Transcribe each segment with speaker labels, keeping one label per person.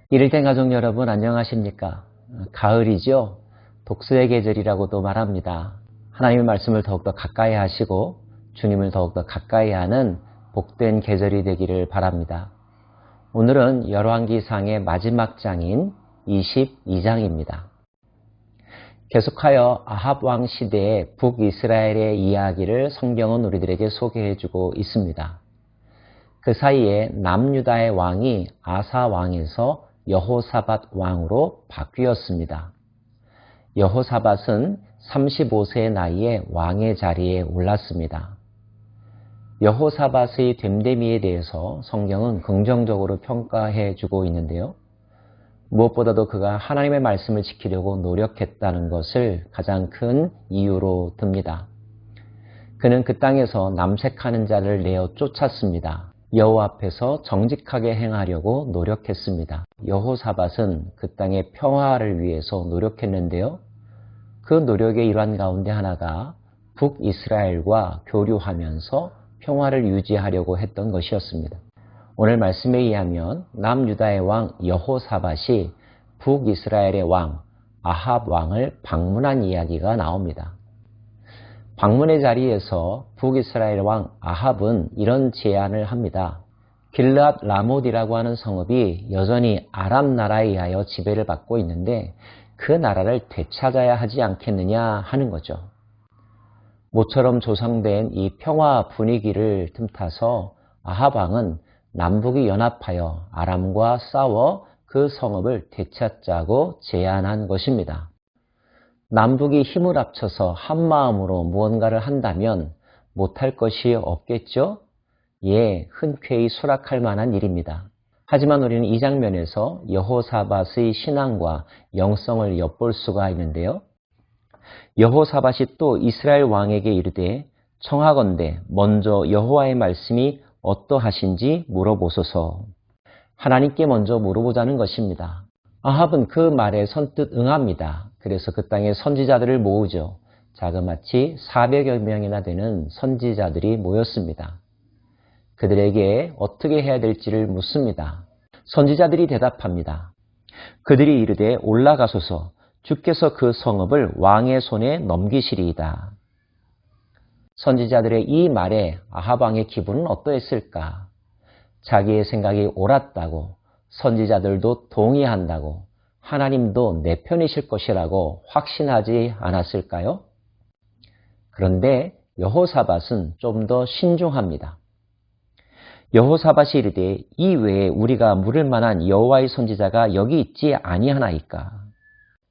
Speaker 1: 이를텐 가족 여러분 안녕하십니까? 가을이죠? 독서의 계절이라고도 말합니다. 하나님의 말씀을 더욱더 가까이 하시고 주님을 더욱더 가까이 하는 복된 계절이 되기를 바랍니다. 오늘은 열왕기상의 마지막 장인 22장입니다. 계속하여 아합 왕 시대의 북이스라엘의 이야기를 성경은 우리들에게 소개해주고 있습니다. 그 사이에 남유다의 왕이 아사 왕에서 여호사밧 왕으로 바뀌었습니다. 여호사밧은 35세의 나이에 왕의 자리에 올랐습니다. 여호사밧의 됨됨이에 대해서 성경은 긍정적으로 평가해 주고 있는데요. 무엇보다도 그가 하나님의 말씀을 지키려고 노력했다는 것을 가장 큰 이유로 듭니다. 그는 그 땅에서 남색하는 자를 내어 쫓았습니다. 여호와 앞에서 정직하게 행하려고 노력했습니다. 여호사밧은 그 땅의 평화를 위해서 노력했는데요. 그 노력의 일환 가운데 하나가 북이스라엘과 교류하면서 평화를 유지하려고 했던 것이었습니다. 오늘 말씀에 의하면 남유다의 왕 여호사밧이 북이스라엘의 왕 아합 왕을 방문한 이야기가 나옵니다. 방문의 자리에서 북이스라엘 왕 아합은 이런 제안을 합니다. 길르앗 라못이라고 하는 성읍이 여전히 아람 나라에 의하여 지배를 받고 있는데 그 나라를 되찾아야 하지 않겠느냐 하는 거죠. 모처럼 조성된 이 평화 분위기를 틈타서 아합 왕은 남북이 연합하여 아람과 싸워 그 성읍을 되찾자고 제안한 것입니다. 남북이 힘을 합쳐서 한마음으로 무언가를 한다면 못할 것이 없겠죠? 예, 흔쾌히 수락할 만한 일입니다. 하지만 우리는 이 장면에서 여호사밧의 신앙과 영성을 엿볼 수가 있는데요. 여호사밧이 또 이스라엘 왕에게 이르되 청하건대 먼저 여호와의 말씀이 어떠하신지 물어보소서. 하나님께 먼저 물어보자는 것입니다. 아합은 그 말에 선뜻 응합니다. 그래서 그 땅에 선지자들을 모으죠. 자그마치 400여 명이나 되는 선지자들이 모였습니다. 그들에게 어떻게 해야 될지를 묻습니다. 선지자들이 대답합니다. 그들이 이르되 올라가소서 주께서 그 성읍을 왕의 손에 넘기시리이다. 선지자들의 이 말에 아합 왕의 기분은 어떠했을까? 자기의 생각이 옳았다고, 선지자들도 동의한다고, 하나님도 내 편이실 것이라고 확신하지 않았을까요? 그런데 여호사밧은 좀 더 신중합니다. 여호사밧이 이르되 이 외에 우리가 물을 만한 여호와의 선지자가 여기 있지 아니하나이까?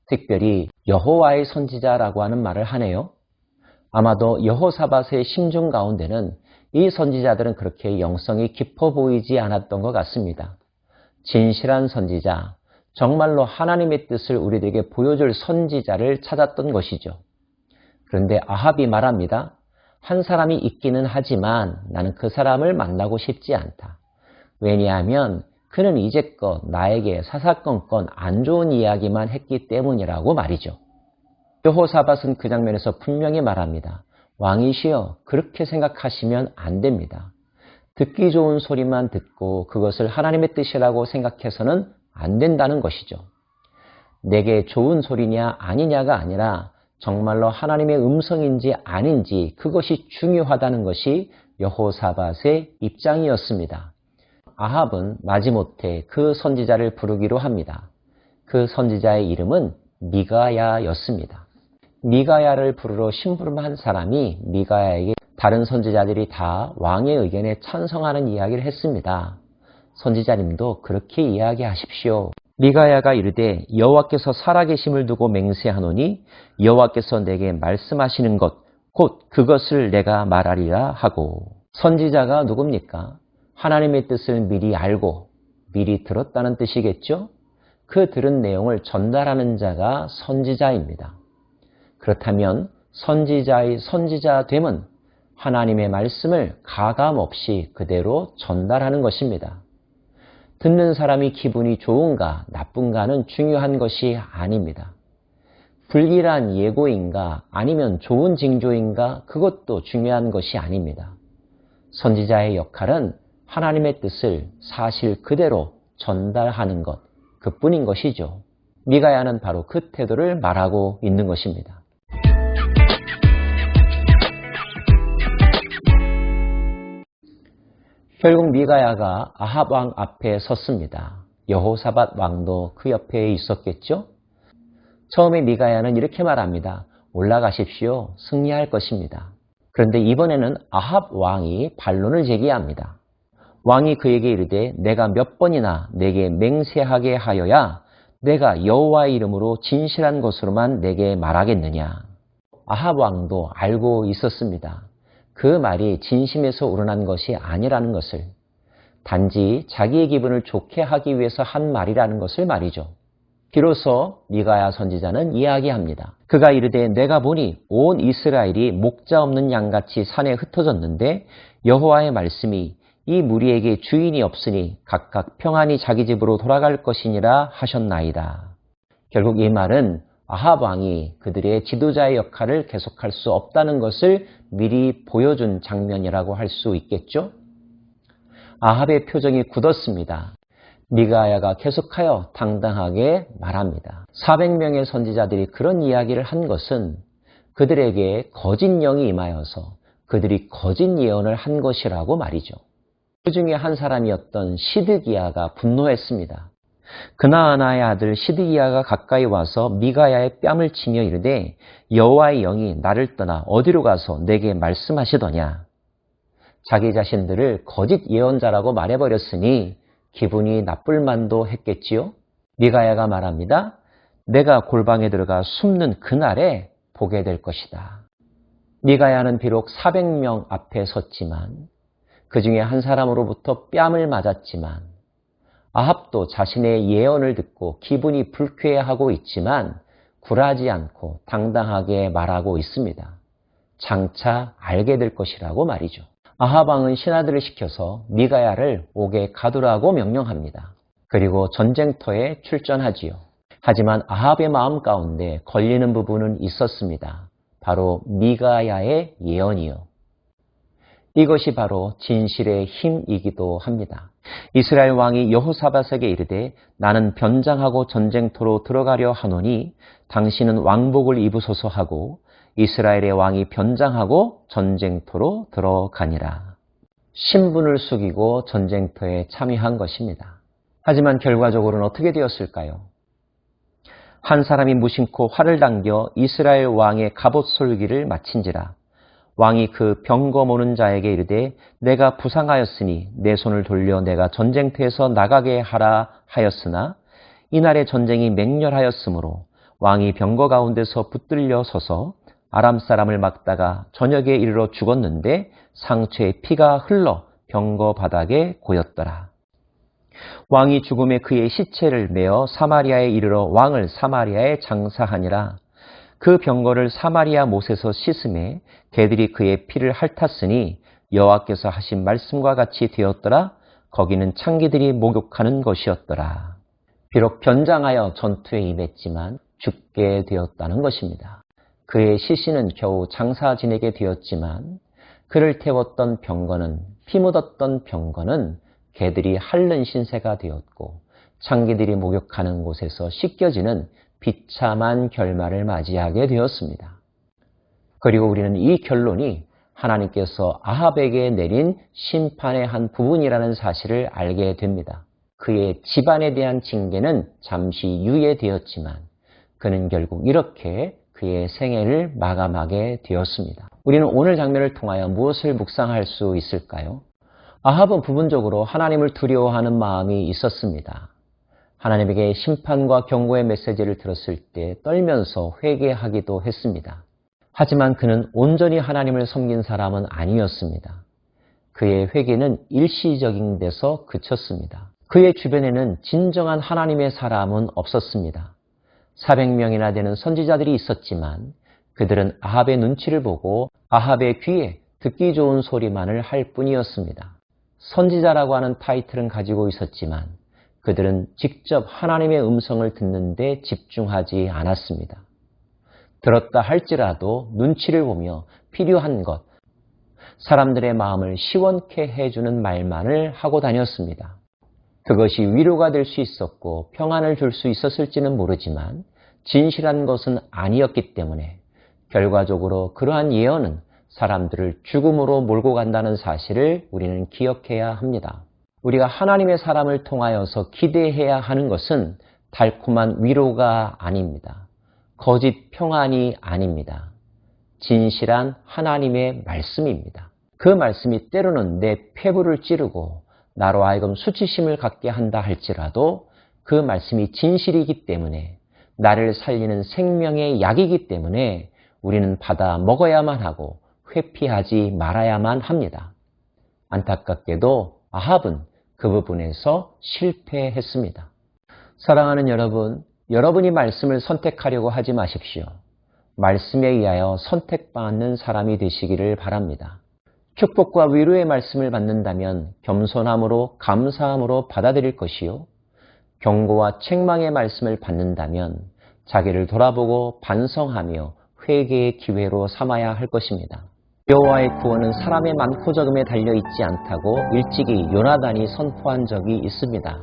Speaker 1: 특별히 여호와의 선지자라고 하는 말을 하네요. 아마도 여호사밧의 심중 가운데는 이 선지자들은 그렇게 영성이 깊어 보이지 않았던 것 같습니다. 진실한 선지자, 정말로 하나님의 뜻을 우리들에게 보여줄 선지자를 찾았던 것이죠. 그런데 아합이 말합니다. 한 사람이 있기는 하지만 나는 그 사람을 만나고 싶지 않다. 왜냐하면 그는 이제껏 나에게 사사건건 안 좋은 이야기만 했기 때문이라고 말이죠. 여호사밧은 그 장면에서 분명히 말합니다. 왕이시여, 그렇게 생각하시면 안 됩니다. 듣기 좋은 소리만 듣고 그것을 하나님의 뜻이라고 생각해서는 안 된다는 것이죠. 내게 좋은 소리냐 아니냐가 아니라 정말로 하나님의 음성인지 아닌지 그것이 중요하다는 것이 여호사밧의 입장이었습니다. 아합은 마지못해 그 선지자를 부르기로 합니다. 그 선지자의 이름은 미가야였습니다. 미가야를 부르러 심부름한 사람이 미가야에게 다른 선지자들이 다 왕의 의견에 찬성하는 이야기를 했습니다. 선지자님도 그렇게 이야기하십시오. 미가야가 이르되 여호와께서 살아계심을 두고 맹세하노니 여호와께서 내게 말씀하시는 것 곧 그것을 내가 말하리라 하고. 선지자가 누굽니까? 하나님의 뜻을 미리 알고 미리 들었다는 뜻이겠죠? 그 들은 내용을 전달하는 자가 선지자입니다. 그렇다면 선지자의 선지자됨은 하나님의 말씀을 가감없이 그대로 전달하는 것입니다. 듣는 사람이 기분이 좋은가 나쁜가는 중요한 것이 아닙니다. 불길한 예고인가 아니면 좋은 징조인가 그것도 중요한 것이 아닙니다. 선지자의 역할은 하나님의 뜻을 사실 그대로 전달하는 것, 그뿐인 것이죠. 미가야는 바로 그 태도를 말하고 있는 것입니다. 결국 미가야가 아합 왕 앞에 섰습니다. 여호사밧 왕도 그 옆에 있었겠죠? 처음에 미가야는 이렇게 말합니다. 올라가십시오. 승리할 것입니다. 그런데 이번에는 아합 왕이 반론을 제기합니다. 왕이 그에게 이르되 내가 몇 번이나 내게 맹세하게 하여야 내가 여호와의 이름으로 진실한 것으로만 내게 말하겠느냐. 아합 왕도 알고 있었습니다. 그 말이 진심에서 우러난 것이 아니라는 것을, 단지 자기의 기분을 좋게 하기 위해서 한 말이라는 것을 말이죠. 비로소 미가야 선지자는 이야기합니다. 그가 이르되 내가 보니 온 이스라엘이 목자 없는 양같이 산에 흩어졌는데 여호와의 말씀이 이 무리에게 주인이 없으니 각각 평안히 자기 집으로 돌아갈 것이니라 하셨나이다. 결국 이 말은 아합 왕이 그들의 지도자의 역할을 계속할 수 없다는 것을 미리 보여준 장면이라고 할 수 있겠죠? 아합의 표정이 굳었습니다. 미가야가 계속하여 당당하게 말합니다. 400명의 선지자들이 그런 이야기를 한 것은 그들에게 거짓 영이 임하여서 그들이 거짓 예언을 한 것이라고 말이죠. 그 중에 한 사람이었던 시드기야가 분노했습니다. 그나아나의 아들 시드기야가 가까이 와서 미가야의 뺨을 치며 이르되 여호와의 영이 나를 떠나 어디로 가서 내게 말씀하시더냐. 자기 자신들을 거짓 예언자라고 말해버렸으니 기분이 나쁠 만도 했겠지요. 미가야가 말합니다. 내가 골방에 들어가 숨는 그날에 보게 될 것이다. 미가야는 비록 400명 앞에 섰지만 그 중에 한 사람으로부터 뺨을 맞았지만 아합도 자신의 예언을 듣고 기분이 불쾌해하고 있지만 굴하지 않고 당당하게 말하고 있습니다. 장차 알게 될 것이라고 말이죠. 아합 왕은 신하들을 시켜서 미가야를 옥에 가두라고 명령합니다. 그리고 전쟁터에 출전하지요. 하지만 아합의 마음 가운데 걸리는 부분은 있었습니다. 바로 미가야의 예언이요. 이것이 바로 진실의 힘이기도 합니다. 이스라엘 왕이 여호사밧에게 이르되 나는 변장하고 전쟁터로 들어가려 하노니 당신은 왕복을 입으소서 하고 이스라엘의 왕이 변장하고 전쟁터로 들어가니라. 신분을 숙이고 전쟁터에 참여한 것입니다. 하지만 결과적으로는 어떻게 되었을까요? 한 사람이 무심코 활을 당겨 이스라엘 왕의 갑옷 솔기를 마친지라. 왕이 그 병거 모는 자에게 이르되 내가 부상하였으니 내 손을 돌려 내가 전쟁터에서 나가게 하라 하였으나 이날의 전쟁이 맹렬하였으므로 왕이 병거 가운데서 붙들려 서서 아람 사람을 막다가 저녁에 이르러 죽었는데 상처에 피가 흘러 병거 바닥에 고였더라. 왕이 죽음에 그의 시체를 메어 사마리아에 이르러 왕을 사마리아에 장사하니라. 그 병거를 사마리아 못에서 씻음에 개들이 그의 피를 핥았으니 여호와께서 하신 말씀과 같이 되었더라. 거기는 창기들이 목욕하는 것이었더라. 비록 변장하여 전투에 임했지만 죽게 되었다는 것입니다. 그의 시신은 겨우 장사 지내게 되었지만 그를 태웠던 병거는, 피 묻었던 병거는 개들이 핥는 신세가 되었고 창기들이 목욕하는 곳에서 씻겨지는 비참한 결말을 맞이하게 되었습니다. 그리고 우리는 이 결론이 하나님께서 아합에게 내린 심판의 한 부분이라는 사실을 알게 됩니다. 그의 집안에 대한 징계는 잠시 유예되었지만 그는 결국 이렇게 그의 생애를 마감하게 되었습니다. 우리는 오늘 장면을 통하여 무엇을 묵상할 수 있을까요? 아합은 부분적으로 하나님을 두려워하는 마음이 있었습니다. 하나님에게 심판과 경고의 메시지를 들었을 때 떨면서 회개하기도 했습니다. 하지만 그는 온전히 하나님을 섬긴 사람은 아니었습니다. 그의 회개는 일시적인 데서 그쳤습니다. 그의 주변에는 진정한 하나님의 사람은 없었습니다. 400명이나 되는 선지자들이 있었지만 그들은 아합의 눈치를 보고 아합의 귀에 듣기 좋은 소리만을 할 뿐이었습니다. 선지자라고 하는 타이틀은 가지고 있었지만 그들은 직접 하나님의 음성을 듣는 데 집중하지 않았습니다. 들었다 할지라도 눈치를 보며 필요한 것, 사람들의 마음을 시원케 해주는 말만을 하고 다녔습니다. 그것이 위로가 될 수 있었고 평안을 줄 수 있었을지는 모르지만 진실한 것은 아니었기 때문에 결과적으로 그러한 예언은 사람들을 죽음으로 몰고 간다는 사실을 우리는 기억해야 합니다. 우리가 하나님의 사람을 통하여서 기대해야 하는 것은 달콤한 위로가 아닙니다. 거짓 평안이 아닙니다. 진실한 하나님의 말씀입니다. 그 말씀이 때로는 내 폐부를 찌르고 나로 하여금 수치심을 갖게 한다 할지라도 그 말씀이 진실이기 때문에 나를 살리는 생명의 약이기 때문에 우리는 받아 먹어야만 하고 회피하지 말아야만 합니다. 안타깝게도 아합은 그 부분에서 실패했습니다. 사랑하는 여러분, 여러분이 말씀을 선택하려고 하지 마십시오. 말씀에 의하여 선택받는 사람이 되시기를 바랍니다. 축복과 위로의 말씀을 받는다면 겸손함으로 감사함으로 받아들일 것이요. 경고와 책망의 말씀을 받는다면 자기를 돌아보고 반성하며 회개의 기회로 삼아야 할 것입니다. 여호와의 구원은 사람의 많고 적음에 달려있지 않다고 일찍이 요나단이 선포한 적이 있습니다.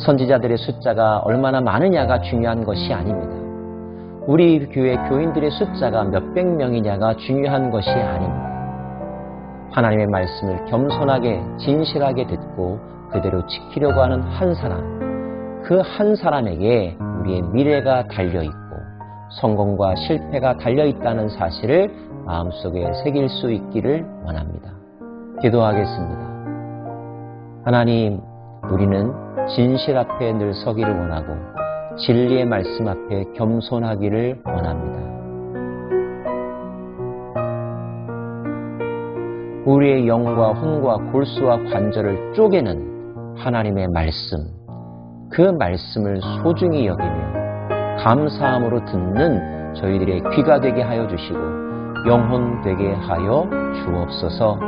Speaker 1: 선지자들의 숫자가 얼마나 많으냐가 중요한 것이 아닙니다. 우리 교회 교인들의 숫자가 몇백 명이냐가 중요한 것이 아닙니다. 하나님의 말씀을 겸손하게 진실하게 듣고 그대로 지키려고 하는 한 사람, 그 한 사람에게 우리의 미래가 달려있고 성공과 실패가 달려있다는 사실을 마음속에 새길 수 있기를 원합니다. 기도하겠습니다. 하나님, 우리는 진실 앞에 늘 서기를 원하고 진리의 말씀 앞에 겸손하기를 원합니다. 우리의 영과 혼과 골수와 관절을 쪼개는 하나님의 말씀, 그 말씀을 소중히 여기며 감사함으로 듣는 저희들의 귀가 되게 하여 주시고 영혼 되게 하여 주옵소서.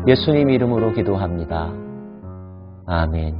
Speaker 1: 예수님 이름으로 기도합니다. 아멘.